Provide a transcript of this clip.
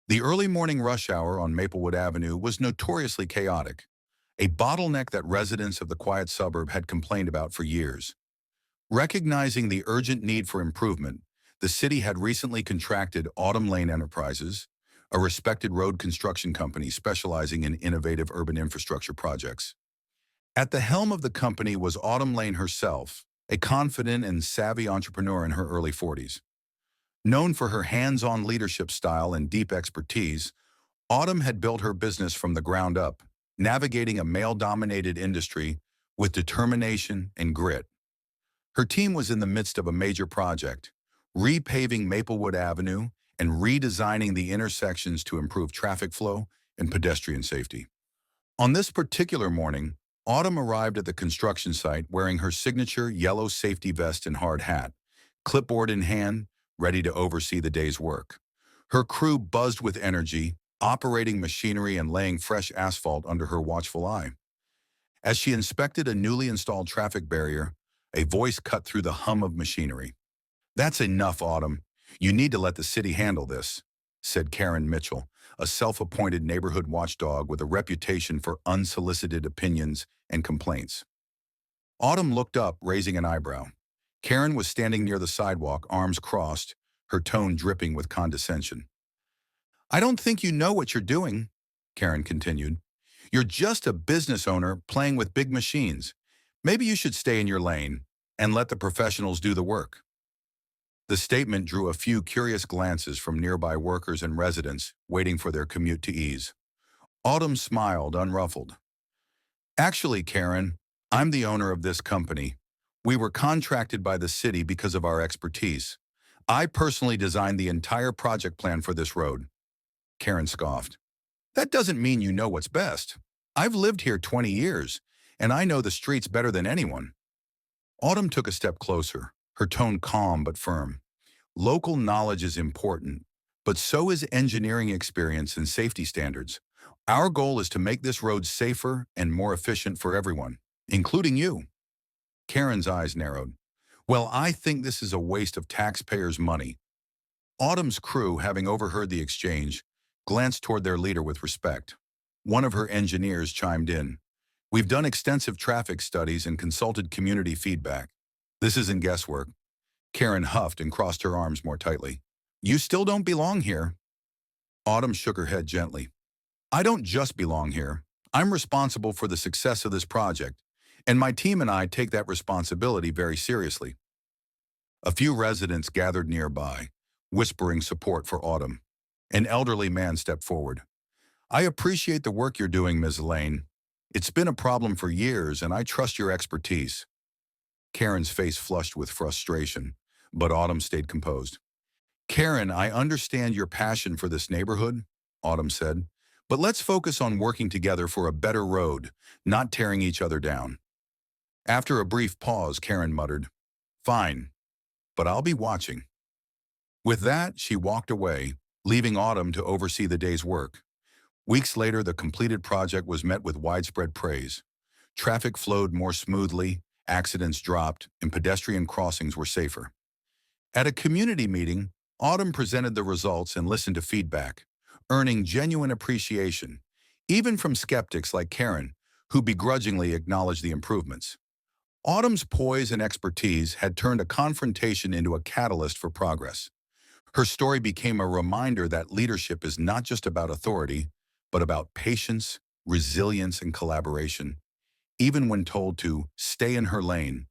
The early morning rush hour on Maplewood Avenue was notoriously chaotic, a bottleneck that residents of the quiet suburb had complained about for years. Recognizing the urgent need for improvement, the city had recently contracted Autumn Lane Enterprises, a respected road construction company specializing in innovative urban infrastructure projects. At the helm of the company was Autumn Lane herself, a confident and savvy entrepreneur in her early 40s. Known for her hands-on leadership style and deep expertise, Autumn had built her business from the ground up, navigating a male-dominated industry with determination and grit. Her team was in the midst of a major project, repaving Maplewood Avenue and redesigning the intersections to improve traffic flow and pedestrian safety. On this particular morning, Autumn arrived at the construction site wearing her signature yellow safety vest and hard hat, clipboard in hand, ready to oversee the day's work. Her crew buzzed with energy, operating machinery and laying fresh asphalt under her watchful eye. As she inspected a newly installed traffic barrier, a voice cut through the hum of machinery. "That's enough, Autumn. You need to let the city handle this," said Karen Mitchell, a self-appointed neighborhood watchdog with a reputation for unsolicited opinions and complaints. Autumn looked up, raising an eyebrow. Karen was standing near the sidewalk, arms crossed, her tone dripping with condescension. "I don't think you know what you're doing," Karen continued. "You're just a business owner playing with big machines. Maybe you should stay in your lane and let the professionals do the work." The statement drew a few curious glances from nearby workers and residents waiting for their commute to ease. Autumn smiled, unruffled. "Actually, Karen, I'm the owner of this company. We were contracted by the city because of our expertise. I personally designed the entire project plan for this road." Karen scoffed. "That doesn't mean you know what's best. I've lived here 20 years, and I know the streets better than anyone." Autumn took a step closer, her tone calm but firm. "Local knowledge is important, but so is engineering experience and safety standards. Our goal is to make this road safer and more efficient for everyone, including you." Karen's eyes narrowed. "Well, I think this is a waste of taxpayers' money." Autumn's crew, having overheard the exchange, glanced toward their leader with respect. One of her engineers chimed in. "We've done extensive traffic studies and consulted community feedback. This isn't guesswork." Karen huffed and crossed her arms more tightly. "You still don't belong here." Autumn shook her head gently. "I don't just belong here. I'm responsible for the success of this project, and my team and I take that responsibility very seriously." A few residents gathered nearby, whispering support for Autumn. An elderly man stepped forward. "I appreciate the work you're doing, Ms. Lane. It's been a problem for years, and I trust your expertise." Karen's face flushed with frustration, but Autumn stayed composed. "Karen, I understand your passion for this neighborhood," Autumn said, "but let's focus on working together for a better road, not tearing each other down." After a brief pause, Karen muttered, "Fine, but I'll be watching." With that, she walked away, leaving Autumn to oversee the day's work. Weeks later, the completed project was met with widespread praise. Traffic flowed more smoothly, accidents dropped, and pedestrian crossings were safer. At a community meeting, Autumn presented the results and listened to feedback, earning genuine appreciation, even from skeptics like Karen, who begrudgingly acknowledged the improvements. Autumn's poise and expertise had turned a confrontation into a catalyst for progress. Her story became a reminder that leadership is not just about authority, but about patience, resilience, and collaboration. Even when told to stay in her lane,